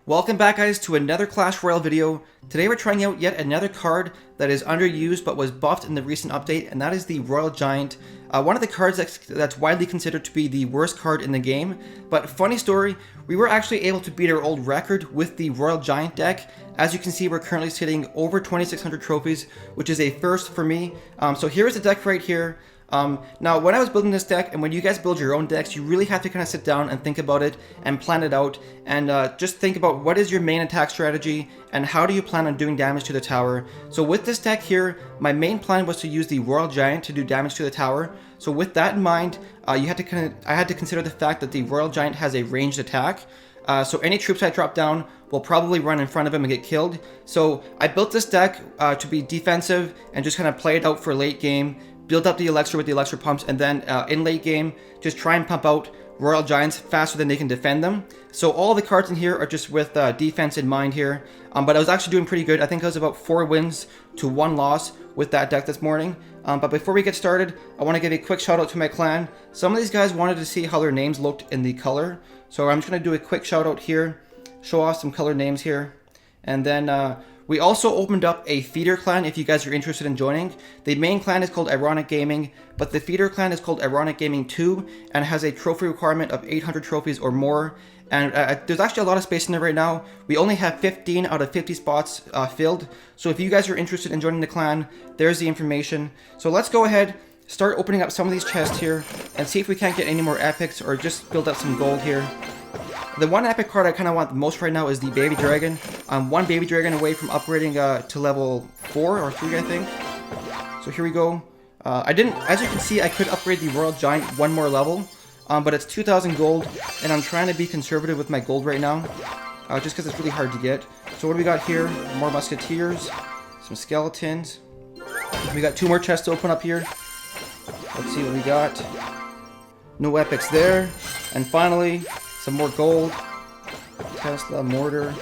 Welcome back, guys, to another Clash Royale video. Today we're trying out yet another card that is underused but was buffed in the recent update, and that is the Royal Giant. One of the cards that's widely considered to be the worst card in the game. But funny story, we were actually able to beat our old record with the Royal Giant deck. As you can see, we're currently sitting over 2,600 trophies, which is a first for me. So here is the deck right here. Now, when I was building this deck, and when you guys build your own decks, you really have to kind of sit down and think about it and plan it out, and just think about what is your main attack strategy and how do you plan on doing damage to the tower. So with this deck here, my main plan was to use the Royal Giant to do damage to the tower. So with that in mind, I had to consider the fact that the Royal Giant has a ranged attack. So any troops I drop down will probably run in front of him and get killed. So I built this deck to be defensive and just kind of play it out for late game. Build up the elixir with the elixir pumps, and then in late game, just try and pump out Royal Giants faster than they can defend them. So all the cards in here are just with defense in mind here. But I was actually doing pretty good. I think I was about 4 wins to 1 loss with that deck this morning. But before we get started, I want to give a quick shout out to my clan. Some of these guys wanted to see how their names looked in the color. So I'm just going to do a quick shout out here, show off some color names here. And then we also opened up a feeder clan if you guys are interested in joining. The main clan is called Ironic Gaming, but the feeder clan is called Ironic Gaming 2 and has a trophy requirement of 800 trophies or more. And there's actually a lot of space in there right now. We only have 15 out of 50 spots filled. So if you guys are interested in joining the clan, there's the information. So let's go ahead, start opening up some of these chests here and see if we can't get any more epics or just build up some gold here. The one epic card I kind of want the most right now is the Baby Dragon. I'm 1 Baby Dragon away from upgrading to level 4 or 3, I think. So here we go. As you can see, I could upgrade the Royal Giant 1 more level, but it's 2,000 gold, and I'm trying to be conservative with my gold right now, just because it's really hard to get. So what do we got here? More musketeers, some skeletons. We got 2 more chests to open up here. Let's see what we got. No epics there. And finally, some more gold, Tesla, mortar,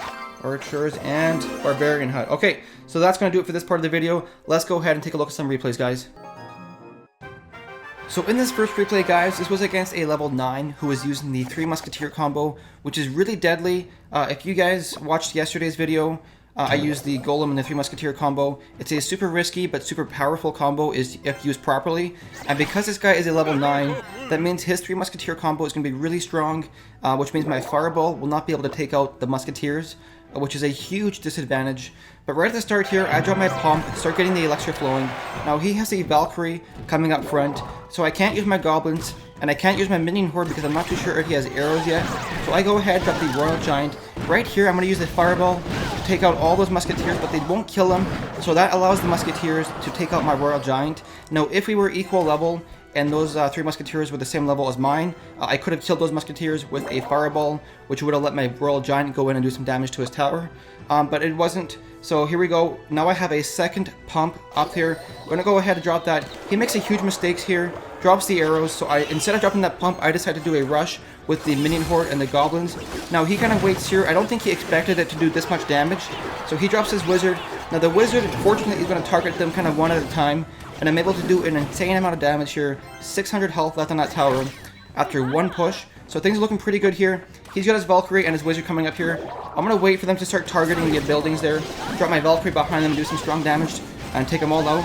archers, and barbarian hut. Okay, so that's going to do it for this part of the video. Let's go ahead and take a look at some replays, guys. So in this first replay, guys, this was against a level 9 who was using the 3 musketeer combo, which is really deadly. If you guys watched yesterday's video, I used the Golem and the 3 Musketeer combo. It's a super risky but super powerful combo if used properly. And because this guy is a level 9, that means his 3 Musketeer combo is going to be really strong, which means my Fireball will not be able to take out the Musketeers, which is a huge disadvantage. But right at the start here, I drop my pump, start getting the elixir flowing. Now he has a Valkyrie coming up front, so I can't use my goblins, and I can't use my minion horde because I'm not too sure if he has arrows yet. So I go ahead, drop the Royal Giant. Right here, I'm going to use the Fireball to take out all those Musketeers, but they won't kill them. So that allows the Musketeers to take out my Royal Giant. Now, if we were equal level, and those 3 Musketeers were the same level as mine, I could have killed those Musketeers with a Fireball, which would have let my Royal Giant go in and do some damage to his tower. But it wasn't. So here we go. Now I have a second pump up here. I'm going to go ahead and drop that. He makes a huge mistake here. Drops the arrows. So instead of dropping that pump, I decided to do a rush with the minion horde and the goblins. Now he kind of waits here. I don't think he expected it to do this much damage. So he drops his wizard. Now the wizard, fortunately, is going to target them kind of one at a time. And I'm able to do an insane amount of damage here. 600 health left on that tower after 1 push. So things are looking pretty good here. He's got his Valkyrie and his wizard coming up here. I'm going to wait for them to start targeting the buildings there. Drop my Valkyrie behind them and do some strong damage and take them all out.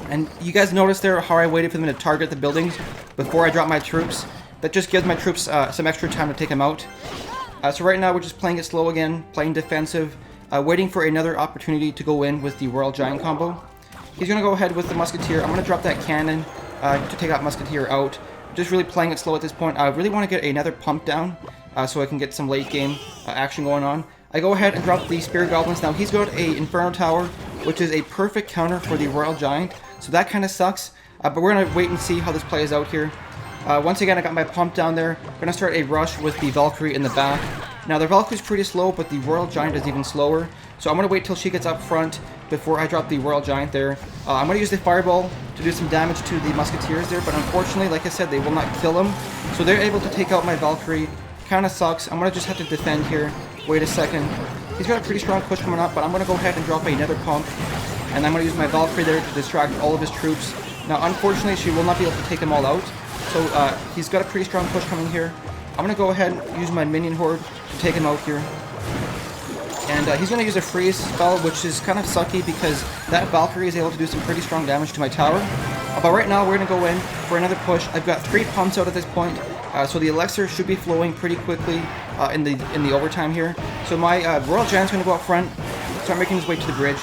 And you guys noticed there how I waited for them to target the buildings before I drop my troops. That just gives my troops some extra time to take them out. So right now we're just playing it slow again, playing defensive, waiting for another opportunity to go in with the Royal Giant combo. He's going to go ahead with the Musketeer. I'm going to drop that cannon to take that Musketeer out. Just really playing it slow at this point. I really want to get another pump down so I can get some late game action going on. I go ahead and drop the Spirit Goblins. Now he's got a Inferno Tower, which is a perfect counter for the Royal Giant. So that kind of sucks. But we're going to wait and see how this plays out here. Once again, I got my pump down there. I'm going to start a rush with the Valkyrie in the back. Now the Valkyrie's pretty slow, but the Royal Giant is even slower. So I'm going to wait till she gets up front before I drop the Royal Giant there. I'm going to use the Fireball to do some damage to the Musketeers there, but unfortunately, like I said, they will not kill them. So they're able to take out my Valkyrie. Kind of sucks. I'm going to just have to defend here. Wait a second. He's got a pretty strong push coming up, but I'm going to go ahead and drop another pump. And I'm going to use my Valkyrie there to distract all of his troops. Now, unfortunately, she will not be able to take them all out. So he's got a pretty strong push coming here. I'm going to go ahead and use my minion horde to take him out here. And he's going to use a freeze spell, which is kind of sucky because that Valkyrie is able to do some pretty strong damage to my tower. But right now we're going to go in for another push. I've got 3 pumps out at this point, so the elixir should be flowing pretty quickly in the overtime here. So my Royal Giant's going to go up front, start making his way to the bridge.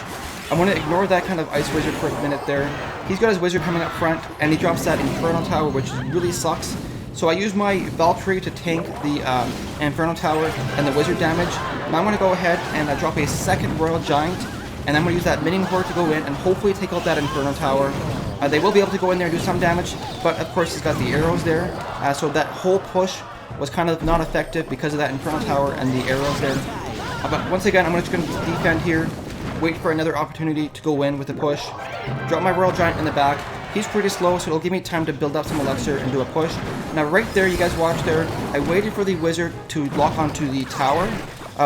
I'm going to ignore that kind of Ice Wizard for a minute there. He's got his Wizard coming up front, and he drops that Infernal Tower, which really sucks. So I use my Valkyrie to tank the Infernal Tower and the Wizard damage. Now I'm going to go ahead and drop a second Royal Giant, and I'm going to use that Minion Horde to go in and hopefully take out that Infernal Tower. They will be able to go in there and do some damage, but of course he's got the arrows there, so that whole push was kind of not effective because of that Infernal Tower and the arrows there. But once again, I'm just going to defend here, wait for another opportunity to go in with a push, drop my Royal Giant in the back. He's pretty slow, so it'll give me time to build up some elixir and do a push. Now right there, you guys watch there, I waited for the Wizard to lock onto the tower,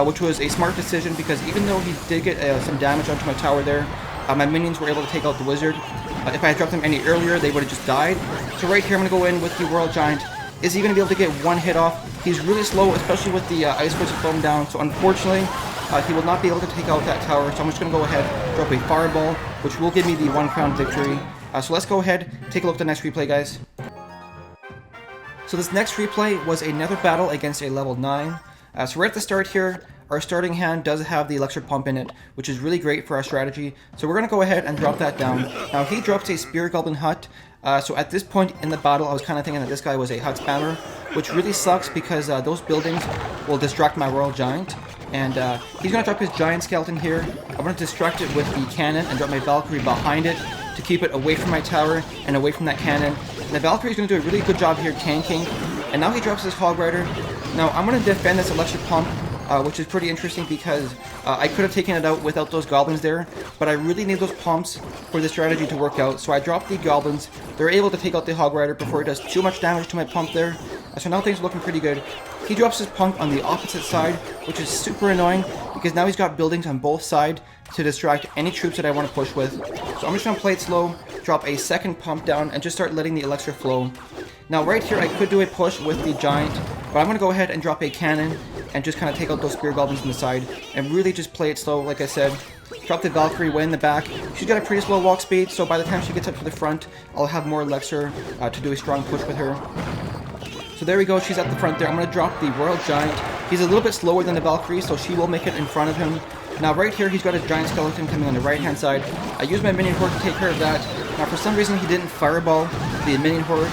which was a smart decision because even though he did get some damage onto my tower there, my minions were able to take out the Wizard. If I had dropped them any earlier, they would have just died. So right here, I'm going to go in with the Royal Giant. Is he going to be able to get one hit off? He's really slow, especially with the Ice Wizard slowing down, so unfortunately, he will not be able to take out that tower, so I'm just going to go ahead, drop a Fireball, which will give me the 1 crown victory. So let's go ahead, take a look at the next replay, guys. So this next replay was another battle against a level 9. So right at the start here, our starting hand does have the Elixir Pump in it, which is really great for our strategy. So we're going to go ahead and drop that down. Now he drops a Spear Goblin Hut. So at this point in the battle, I was kind of thinking that this guy was a Hut Spammer, which really sucks because those buildings will distract my Royal Giant. And he's going to drop his Giant Skeleton here. I'm going to distract it with the cannon and drop my Valkyrie behind it to keep it away from my tower and away from that cannon. And the Valkyrie is going to do a really good job here tanking. And now he drops his Hog Rider. Now I'm going to defend this Elixir Pump, which is pretty interesting because I could have taken it out without those goblins there, but I really need those pumps for the strategy to work out. So I dropped the goblins. They're able to take out the Hog Rider before it does too much damage to my pump there. So now things are looking pretty good. He drops his pump on the opposite side, which is super annoying because now he's got buildings on both sides to distract any troops that I want to push with. So I'm just going to play it slow, drop a second pump down, and just start letting the elixir flow. Now right here I could do a push with the giant, but I'm going to go ahead and drop a cannon and just kind of take out those spear goblins on the side and really just play it slow like I said. Drop the Valkyrie way in the back. She's got a pretty slow walk speed, so by the time she gets up to the front, I'll have more elixir to do a strong push with her. So there we go, she's at the front there. I'm going to drop the Royal Giant. He's a little bit slower than the Valkyrie, so she will make it in front of him. Now right here, he's got his Giant Skeleton coming on the right hand side. I used my Minion Horde to take care of that. Now for some reason, he didn't Fireball the Minion Horde,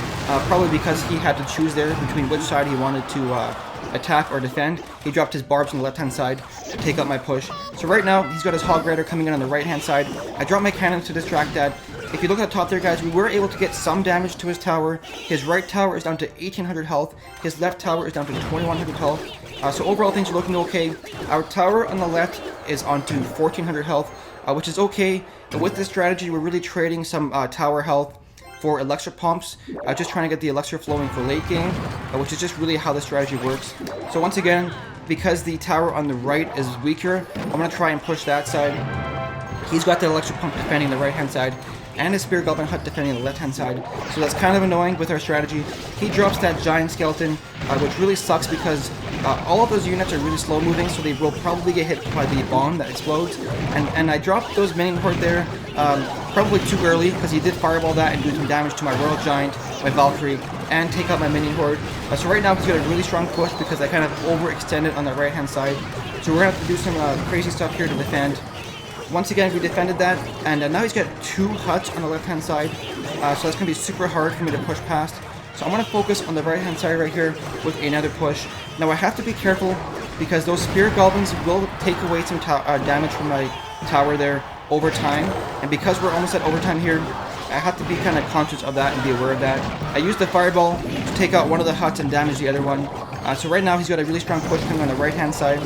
probably because he had to choose there between which side he wanted to attack or defend. He dropped his barbs on the left hand side to take out my push. So right now, he's got his Hog Rider coming in on the right hand side. I dropped my cannon to distract that. If you look at the top there, guys, we were able to get some damage to his tower. His right tower is down to 1800 health. His left tower is down to 2100 health. So overall, things are looking okay. Our tower on the left is onto 1400 health, which is okay. But with this strategy, we're really trading some tower health for elixir pumps, just trying to get the elixir flowing for late game, which is just really how the strategy works. So once again, because the tower on the right is weaker, I'm going to try and push that side. He's got the elixir pump defending the right hand side, and his Spear Goblin Hut defending the left-hand side. So that's kind of annoying with our strategy. He drops that Giant Skeleton, which really sucks because all of those units are really slow-moving, so they will probably get hit by the bomb that explodes. And I dropped those Minion Horde there probably too early because he did Fireball that and do some damage to my Royal Giant, my Valkyrie, and take out my Minion Horde. So right now he's got a really strong push because I kind of overextended on the right-hand side. So we're going to have to do some crazy stuff here to defend. Once again, we defended that, and now he's got 2 huts on the left-hand side, so that's going to be super hard for me to push past. So I'm going to focus on the right-hand side right here with another push. Now I have to be careful because those Spear Goblins will take away some damage from my tower there over time, and because we're almost at overtime here, I have to be kind of conscious of that and be aware of that. I used the Fireball to take out one of the huts and damage the other one. So right now he's got a really strong push coming on the right-hand side.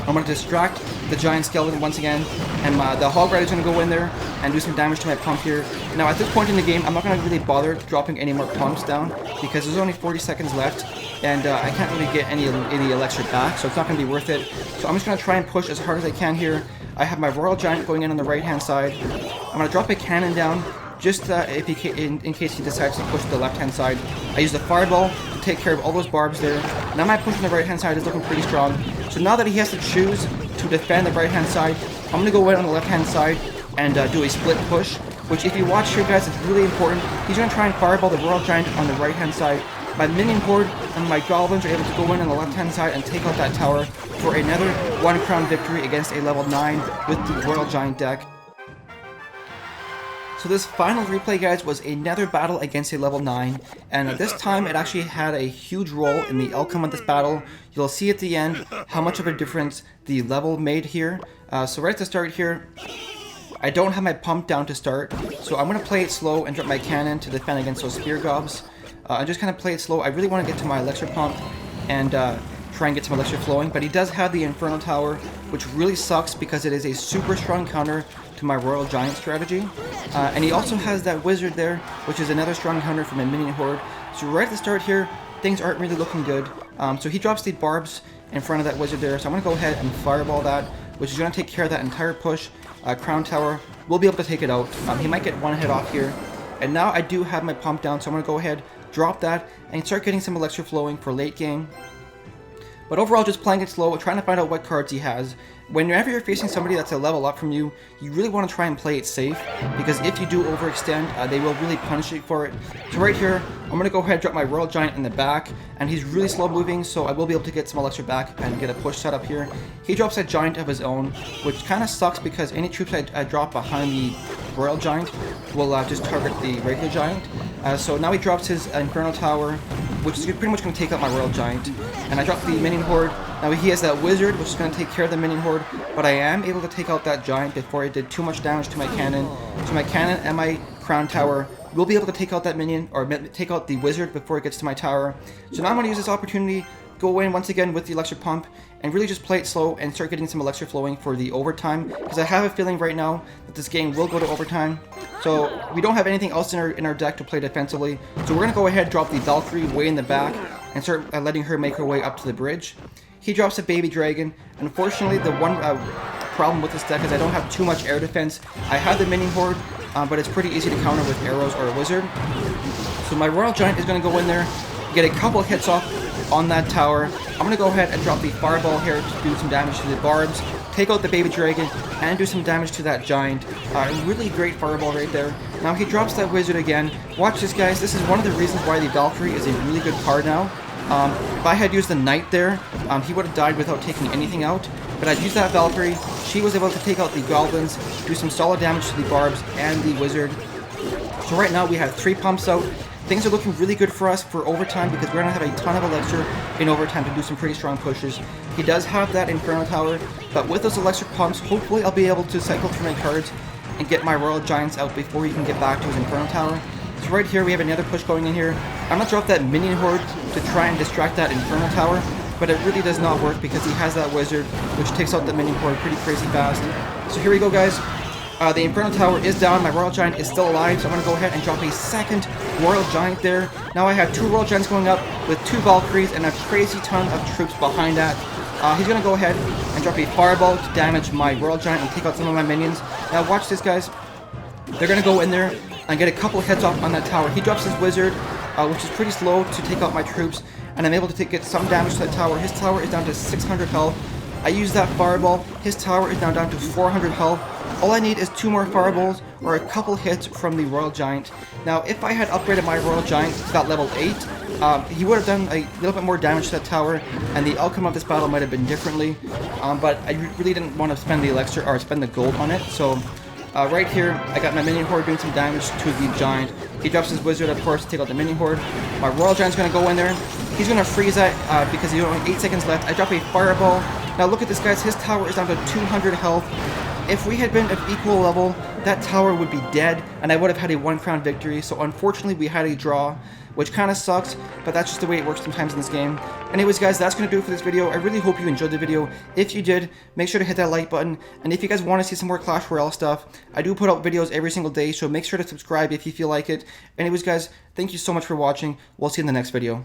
I'm going to distract the Giant Skeleton once again, and the Hog Rider is going to go in there and do some damage to my pump here. Now at this point in the game, I'm not going to really bother dropping any more pumps down because there's only 40 seconds left, and I can't really get any elixir back, so it's not going to be worth it. So I'm just going to try and push as hard as I can here. I have my Royal Giant going in on the right-hand side. I'm going to drop a cannon down just in case he decides to push the left-hand side. I use the Fireball to take care of all those barbs there. Now my push on the right-hand side is looking pretty strong. So now that he has to choose to defend the right-hand side, I'm going to go in on the left-hand side and do a split push, which if you watch here, guys, it's really important. He's going to try and fireball the Royal Giant on the right-hand side. My minion horde and my goblins are able to go in on the left-hand side and take out that tower for another 1 crown victory against a level 9 with the Royal Giant deck. So this final replay, guys, was another battle against a level 9, and this time it actually had a huge role in the outcome of this battle. You'll see at the end how much of a difference the level made here. So right at the start here, I don't have my pump down to start, so I'm going to play it slow and drop my cannon to defend against those spear gobs. I just kind of play it slow. I really want to get to my elixir pump and try and get some elixir flowing, but he does have the Infernal Tower, which really sucks because it is a super strong counter to my Royal Giant strategy. And he also has that Wizard there, which is another strong counter for my minion horde. So right at the start here, things aren't really looking good. So he drops the barbs in front of that Wizard there, so I'm going to go ahead and fireball that, which is going to take care of that entire push. Crown Tower will be able to take it out. He might get one hit off here. And now I do have my pump down, so I'm going to go ahead, drop that, and start getting some elixir flowing for late game. But overall, just playing it slow, trying to find out what cards he has. Whenever you're facing somebody that's a level up from you, you really want to try and play it safe, because if you do overextend, they will really punish you for it. So right here, I'm going to go ahead and drop my Royal Giant in the back, and he's really slow moving, so I will be able to get some elixir back and get a push set up here. He drops a Giant of his own, which kind of sucks because any troops I drop behind the Royal Giant will just target the regular Giant. So now he drops his Infernal Tower, which is pretty much going to take out my Royal Giant. And I drop the Minion Horde. Now he has that Wizard, which is going to take care of the Minion Horde, but I am able to take out that Giant before it did too much damage to my cannon. So my cannon and my Crown Tower will be able to take out that Minion, or take out the Wizard before it gets to my tower. So now I'm going to use this opportunity, go in once again with the Elixir Pump, and really just play it slow and start getting some Elixir flowing for the overtime, because I have a feeling right now that this game will go to overtime. So we don't have anything else in our deck to play defensively, so we're going to go ahead and drop the Valkyrie way in the back and start letting her make her way up to the bridge. He drops a Baby Dragon. Unfortunately, the one problem with this deck is I don't have too much air defense. I have the Minion Horde, but it's pretty easy to counter with arrows or a Wizard. So my Royal Giant is going to go in there, get a couple hits off on that tower. I'm going to go ahead and drop the Fireball here to do some damage to the barbs, take out the Baby Dragon, and do some damage to that Giant. Really great Fireball right there. Now he drops that Wizard again. Watch this, guys. This is one of the reasons why the Valkyrie is a really good card now. If I had used the Knight there, he would have died without taking anything out. But I'd used that Valkyrie. She was able to take out the Goblins, do some solid damage to the Barbs and the Wizard. So right now we have 3 pumps out. Things are looking really good for us for overtime because we're going to have a ton of elixir in overtime to do some pretty strong pushes. He does have that Infernal Tower, but with those elixir pumps, hopefully I'll be able to cycle through my cards and get my Royal Giants out before he can get back to his Infernal Tower. So right here we have another push going in here. I'm going to drop that Minion Horde to try and distract that Infernal Tower, but it really does not work because he has that Wizard, which takes out the Minion Horde pretty crazy fast. So here we go, guys. The Infernal Tower is down, my Royal Giant is still alive, so I'm going to go ahead and drop a second Royal Giant there. Now I have 2 Royal Giants going up with 2 Valkyries and a crazy ton of troops behind that. He's going to go ahead and drop a Fireball to damage my Royal Giant and take out some of my minions. Now watch this, guys. They're going to go in there and get a couple hits off on that tower. He drops his Wizard, which is pretty slow to take out my troops, and I'm able to get some damage to that tower. His tower is down to 600 health. I use that Fireball. His tower is now down to 400 health. All I need is 2 more Fireballs or a couple hits from the Royal Giant. Now, if I had upgraded my Royal Giant to that level 8, he would have done a little bit more damage to that tower, and the outcome of this battle might have been differently. But I really didn't want to spend the elixir or spend the gold on it, so right here, I got my Minion Horde doing some damage to the Giant. He drops his Wizard, of course, to take out the Minion Horde. My Royal Giant's going to go in there. He's going to freeze that because he only has 8 seconds left. I drop a Fireball. Now look at this, guys. His tower is down to 200 health. If we had been at equal level, that tower would be dead, and I would have had a 1 crown victory. So unfortunately, we had a draw, which kind of sucks, but that's just the way it works sometimes in this game. Anyways, guys, that's going to do it for this video. I really hope you enjoyed the video. If you did, make sure to hit that like button. And if you guys want to see some more Clash Royale stuff, I do put out videos every single day, so make sure to subscribe if you feel like it. Anyways, guys, thank you so much for watching. We'll see you in the next video.